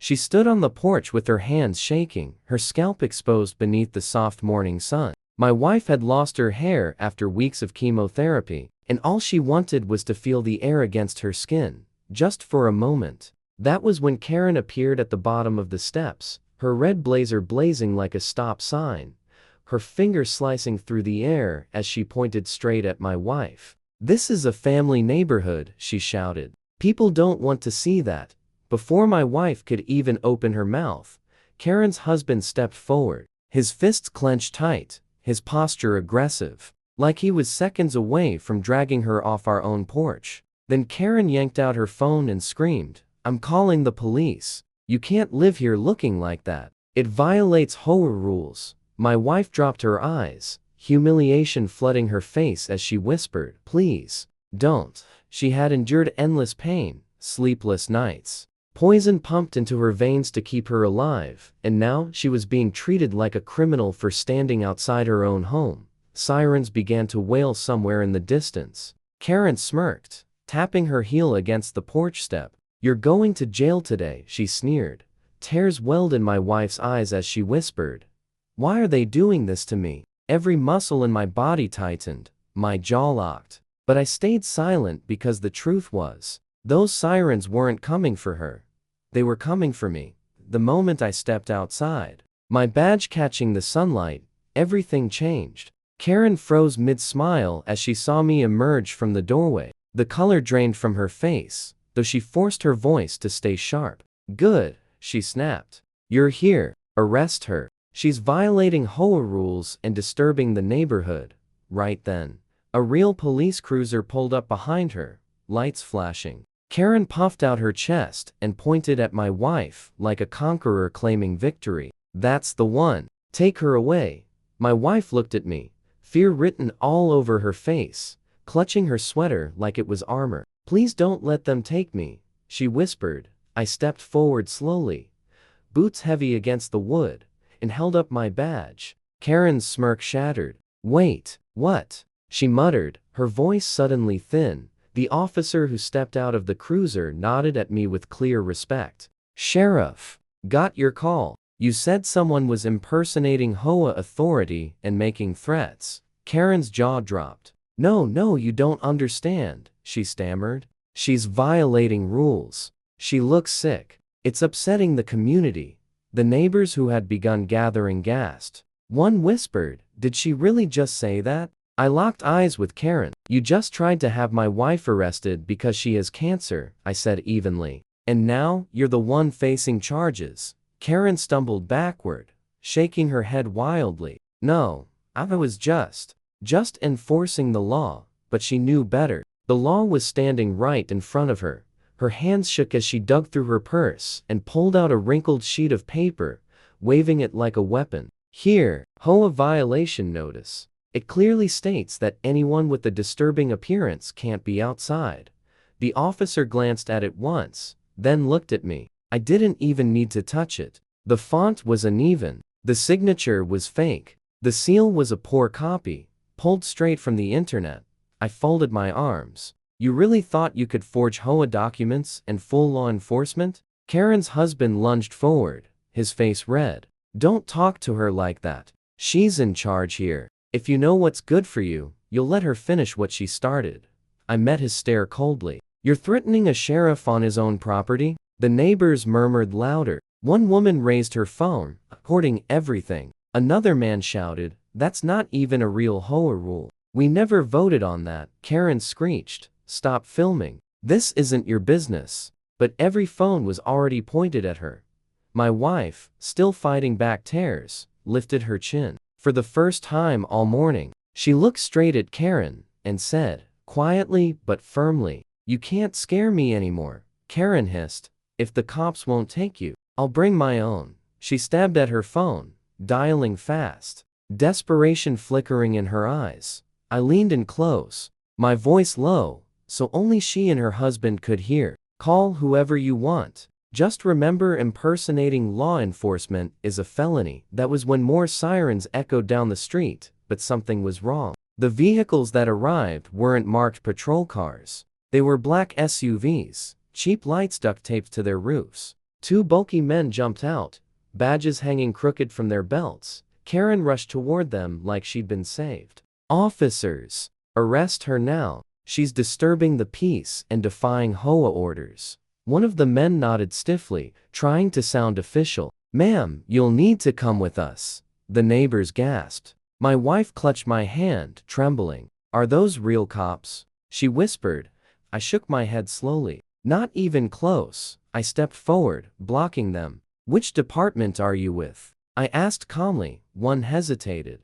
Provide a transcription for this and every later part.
She stood on the porch with her hands shaking, her scalp exposed beneath the soft morning sun. My wife had lost her hair after weeks of chemotherapy, and all she wanted was to feel the air against her skin, just for a moment. That was when Karen appeared at the bottom of the steps, her red blazer blazing like a stop sign, her finger slicing through the air as she pointed straight at my wife. "This is a family neighborhood," she shouted. "People don't want to see that." Before my wife could even open her mouth, Karen's husband stepped forward, his fists clenched tight, his posture aggressive, like he was seconds away from dragging her off our own porch. Then Karen yanked out her phone and screamed, "I'm calling the police. You can't live here looking like that. It violates HOA rules." My wife dropped her eyes, humiliation flooding her face as she whispered, "Please, don't." She had endured endless pain, sleepless nights, poison pumped into her veins to keep her alive, and now she was being treated like a criminal for standing outside her own home. Sirens began to wail somewhere in the distance. Karen smirked, tapping her heel against the porch step. "You're going to jail today," she sneered. Tears welled in my wife's eyes as she whispered, "Why are they doing this to me?" Every muscle in my body tightened, my jaw locked. But I stayed silent because the truth was, those sirens weren't coming for her. They were coming for me. The moment I stepped outside, my badge catching the sunlight, everything changed. Karen froze mid-smile as she saw me emerge from the doorway. The color drained from her face, though she forced her voice to stay sharp. "Good," she snapped. "You're here. Arrest her. She's violating HOA rules and disturbing the neighborhood." Right then, a real police cruiser pulled up behind her, lights flashing. Karen puffed out her chest and pointed at my wife like a conqueror claiming victory. "That's the one. Take her away." My wife looked at me, fear written all over her face, clutching her sweater like it was armor. "Please don't let them take me," she whispered. I stepped forward slowly, boots heavy against the wood, and held up my badge. Karen's smirk shattered. "Wait, what?" she muttered, her voice suddenly thin. The officer who stepped out of the cruiser nodded at me with clear respect. "Sheriff, got your call. You said someone was impersonating HOA authority and making threats." Karen's jaw dropped. No, you don't understand," she stammered. "She's violating rules. She looks sick. It's upsetting the community." The neighbors who had begun gathering gasped. One whispered, "Did she really just say that?" I locked eyes with Karen. "You just tried to have my wife arrested because she has cancer," I said evenly. "And now, you're the one facing charges." Karen stumbled backward, shaking her head wildly. "No, I was just enforcing the law," but she knew better. The law was standing right in front of her. Her hands shook as she dug through her purse and pulled out a wrinkled sheet of paper, waving it like a weapon. "Here, HOA violation notice. It clearly states that anyone with a disturbing appearance can't be outside." The officer glanced at it once, then looked at me. I didn't even need to touch it. The font was uneven. The signature was fake. The seal was a poor copy, pulled straight from the internet. I folded my arms. "You really thought you could forge HOA documents and fool law enforcement?" Karen's husband lunged forward, his face red. "Don't talk to her like that. She's in charge here. If you know what's good for you, you'll let her finish what she started." I met his stare coldly. "You're threatening a sheriff on his own property?" The neighbors murmured louder. One woman raised her phone, recording everything. Another man shouted, "That's not even a real HOA rule. We never voted on that." Karen screeched, "Stop filming. This isn't your business." But every phone was already pointed at her. My wife, still fighting back tears, lifted her chin. For the first time all morning, she looked straight at Karen and said, quietly but firmly, "You can't scare me anymore." Karen hissed, "If the cops won't take you, I'll bring my own." She stabbed at her phone, dialing fast, desperation flickering in her eyes. I leaned in close, my voice low, so only she and her husband could hear. "Call whoever you want. Just remember, impersonating law enforcement is a felony." That was when more sirens echoed down the street, but something was wrong. The vehicles that arrived weren't marked patrol cars. They were black SUVs, cheap lights duct taped to their roofs. Two bulky men jumped out, badges hanging crooked from their belts. Karen rushed toward them like she'd been saved. "Officers! Arrest her now. She's disturbing the peace and defying HOA orders." One of the men nodded stiffly, trying to sound official. "Ma'am, you'll need to come with us," the neighbors gasped. My wife clutched my hand, trembling. "Are those real cops?" she whispered. I shook my head slowly. "Not even close." I stepped forward, blocking them. "Which department are you with?" I asked calmly. One hesitated.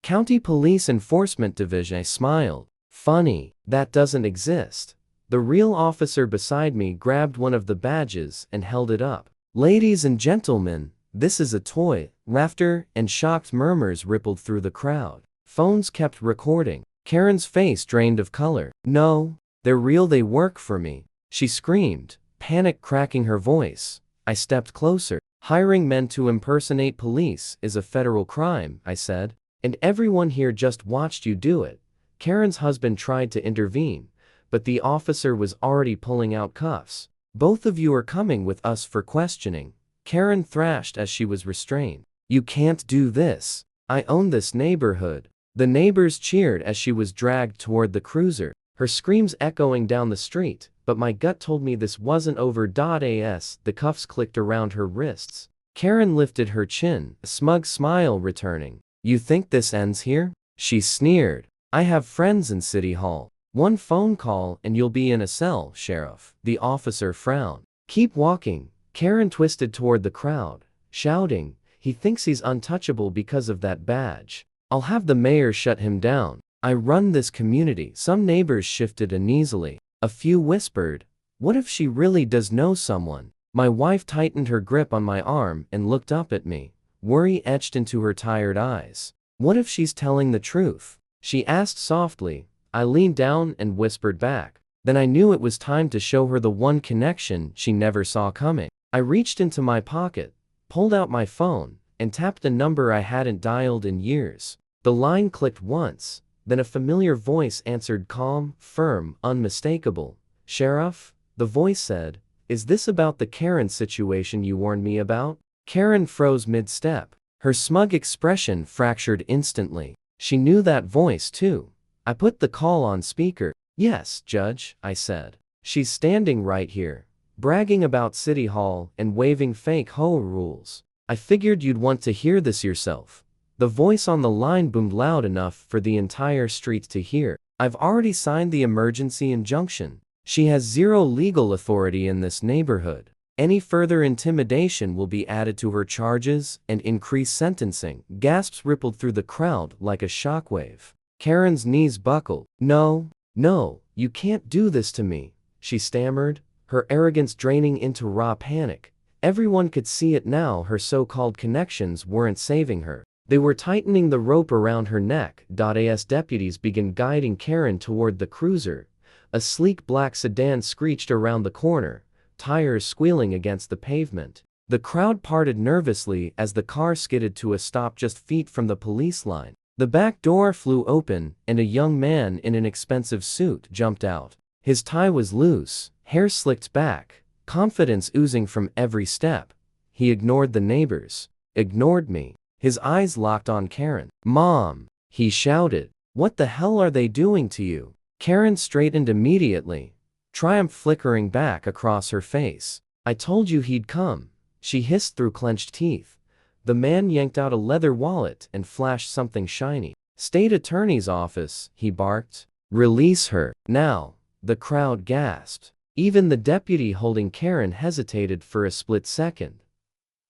County Police Enforcement Division." I smiled. "Funny, that doesn't exist." The real officer beside me grabbed one of the badges and held it up. "Ladies and gentlemen, this is a toy." Laughter and shocked murmurs rippled through the crowd. Phones kept recording. Karen's face drained of color. "No, they're real, they work for me," she screamed, panic cracking her voice. I stepped closer. "Hiring men to impersonate police is a federal crime," I said. "And everyone here just watched you do it." Karen's husband tried to intervene, but the officer was already pulling out cuffs. "Both of you are coming with us for questioning," Karen thrashed as she was restrained. "You can't do this. I own this neighborhood." The neighbors cheered as she was dragged toward the cruiser, her screams echoing down the street, but my gut told me this wasn't over. As the cuffs clicked around her wrists, Karen lifted her chin, a smug smile returning. "You think this ends here?" she sneered. "I have friends in City Hall. One phone call and you'll be in a cell, Sheriff." The officer frowned. "Keep walking." Karen twisted toward the crowd, shouting, "He thinks he's untouchable because of that badge. I'll have the mayor shut him down. I run this community." Some neighbors shifted uneasily. A few whispered, "What if she really does know someone?" My wife tightened her grip on my arm and looked up at me, worry etched into her tired eyes. "What if she's telling the truth?" she asked softly. I leaned down and whispered back. Then I knew it was time to show her the one connection she never saw coming. I reached into my pocket, pulled out my phone, and tapped a number I hadn't dialed in years. The line clicked once, then a familiar voice answered, calm, firm, unmistakable. "Sheriff?" the voice said. "Is this about the Karen situation you warned me about?" Karen froze mid-step. Her smug expression fractured instantly. She knew that voice too. I put the call on speaker. "Yes, Judge," I said. "She's standing right here, bragging about City Hall and waving fake HOA rules. I figured you'd want to hear this yourself." The voice on the line boomed loud enough for the entire street to hear. "I've already signed the emergency injunction. She has zero legal authority in this neighborhood. Any further intimidation will be added to her charges and increased sentencing." Gasps rippled through the crowd like a shockwave. Karen's knees buckled. No, you can't do this to me," she stammered, her arrogance draining into raw panic. Everyone could see it now, her so-called connections weren't saving her. They were tightening the rope around her neck. As deputies began guiding Karen toward the cruiser, a sleek black sedan screeched around the corner, tires squealing against the pavement. The crowd parted nervously as the car skidded to a stop just feet from the police line. The back door flew open and a young man in an expensive suit jumped out. His tie was loose, hair slicked back, confidence oozing from every step. He ignored the neighbors, ignored me. His eyes locked on Karen. "Mom!" he shouted. "What the hell are they doing to you?" Karen straightened immediately, triumph flickering back across her face. "I told you he'd come," she hissed through clenched teeth. The man yanked out a leather wallet and flashed something shiny. "State Attorney's Office," he barked. "Release her, now." The crowd gasped. Even the deputy holding Karen hesitated for a split second.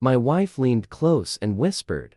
My wife leaned close and whispered,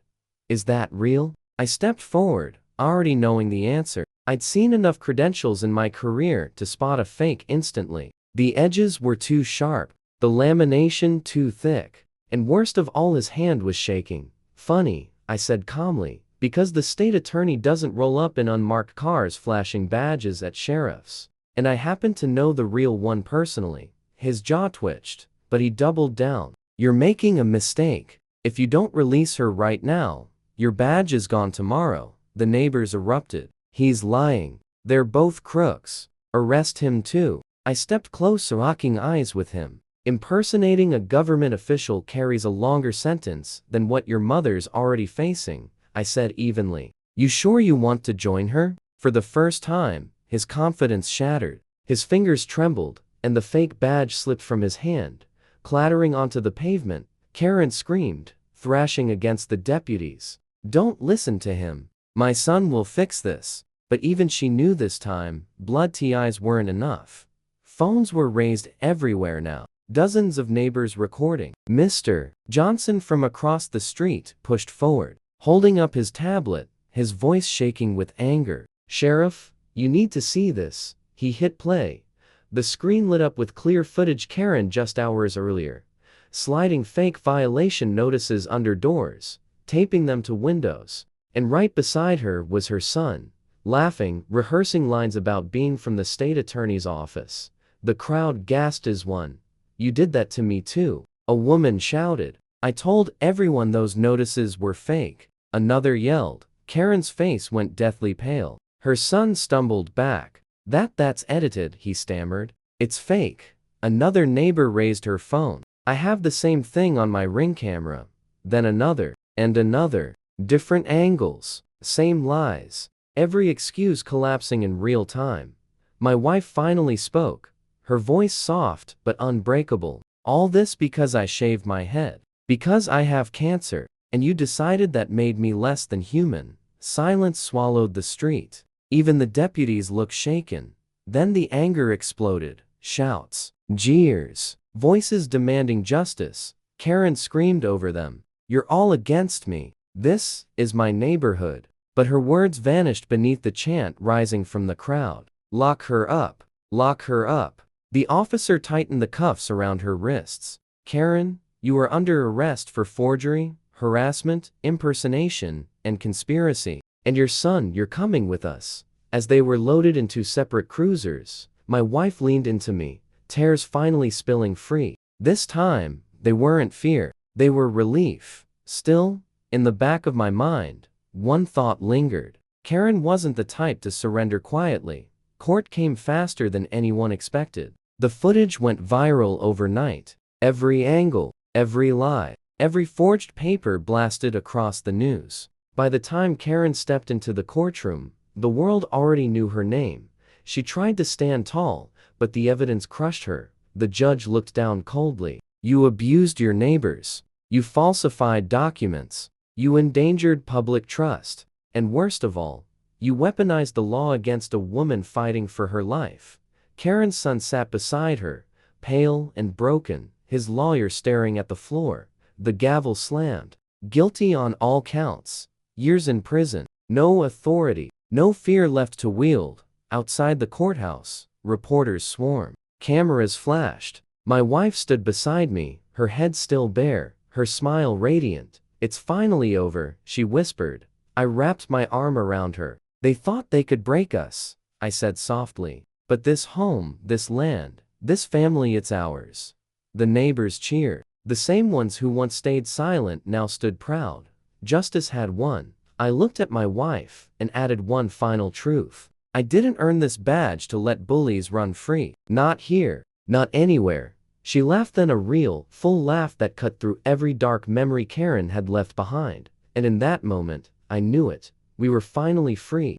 "Is that real?" I stepped forward, already knowing the answer. I'd seen enough credentials in my career to spot a fake instantly. The edges were too sharp, the lamination too thick, and worst of all, his hand was shaking. "Funny," I said calmly, "because the state attorney doesn't roll up in unmarked cars flashing badges at sheriffs. And I happen to know the real one personally." His jaw twitched, but he doubled down. "You're making a mistake. If you don't release her right now, your badge is gone tomorrow." The neighbors erupted. "He's lying. They're both crooks. Arrest him too." I stepped closer, locking eyes with him. Impersonating a government official carries a longer sentence than what your mother's already facing, I said evenly. You sure you want to join her? For the first time, his confidence shattered. His fingers trembled, and the fake badge slipped from his hand, clattering onto the pavement. Karen screamed, thrashing against the deputies. Don't listen to him. My son will fix this. But even she knew this time, blood TIs weren't enough. Phones were raised everywhere now. Dozens of neighbors recording. Mr. Johnson from across the street pushed forward, holding up his tablet, his voice shaking with anger. Sheriff, you need to see this. He hit play. The screen lit up with clear footage Karen just hours earlier, sliding fake violation notices under doors, taping them to windows. And right beside her was her son, laughing, rehearsing lines about being from the state attorney's office. The crowd gasped as one. You did that to me too. A woman shouted. I told everyone those notices were fake. Another yelled. Karen's face went deathly pale. Her son stumbled back. That's edited, he stammered. It's fake. Another neighbor raised her phone. I have the same thing on my Ring camera. Then another, and another. Different angles. Same lies. Every excuse collapsing in real time. My wife finally spoke. Her voice soft but unbreakable. All this because I shaved my head. Because I have cancer. And you decided that made me less than human. Silence swallowed the street. Even the deputies looked shaken. Then the anger exploded. Shouts. Jeers. Voices demanding justice. Karen screamed over them. You're all against me. This is my neighborhood. But her words vanished beneath the chant rising from the crowd. Lock her up. Lock her up. The officer tightened the cuffs around her wrists. Karen, you are under arrest for forgery, harassment, impersonation, and conspiracy. And your son, you're coming with us. As they were loaded into separate cruisers, my wife leaned into me, tears finally spilling free. This time, they weren't fear. They were relief. Still, in the back of my mind, one thought lingered. Karen wasn't the type to surrender quietly. Court came faster than anyone expected. The footage went viral overnight. Every angle, every lie, every forged paper blasted across the news. By the time Karen stepped into the courtroom, the world already knew her name. She tried to stand tall, but the evidence crushed her. The judge looked down coldly. You abused your neighbors. You falsified documents. You endangered public trust. And worst of all, you weaponized the law against a woman fighting for her life. Karen's son sat beside her, pale and broken, his lawyer staring at the floor. The gavel slammed. Guilty on all counts. Years in prison. No authority. No fear left to wield. Outside the courthouse, reporters swarmed. Cameras flashed. My wife stood beside me, her head still bare, her smile radiant. It's finally over, she whispered. I wrapped my arm around her. They thought they could break us, I said softly. But this home, this land, this family, it's ours. The neighbors cheered. The same ones who once stayed silent now stood proud. Justice had won. I looked at my wife and added one final truth. I didn't earn this badge to let bullies run free. Not here. Not anywhere. She laughed, then a real, full laugh that cut through every dark memory Karen had left behind. And in that moment, I knew it. We were finally free.